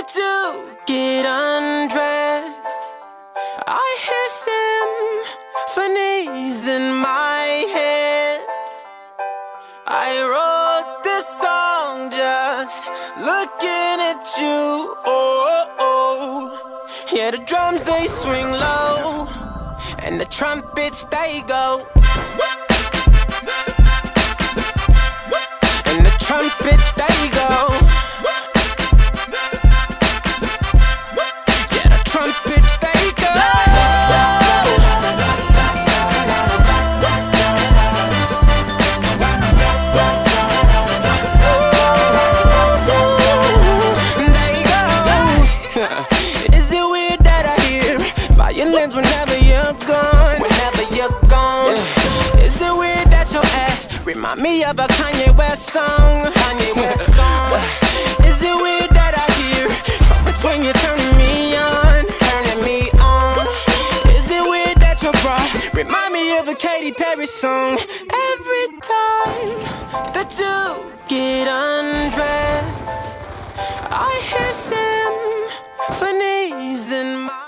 that you get undressed. I hear symphonies in my head. I wrote this song just looking at you. Oh, oh. Yeah, the drums they swing low, and the trumpets they go, and the trumpets they go. Yeah, the trumpets they go. Is it weird that I hear violins whenever you're gone? Whenever you're gone. Is it weird that your ass remind me of a Kanye West song? Kanye West song. Is it weird that I hear trumpets when you're turning me on? Turning me on. Is it weird that your bra remind me of a Katy Perry song? Every time that you get undressed, I hear symphonies in my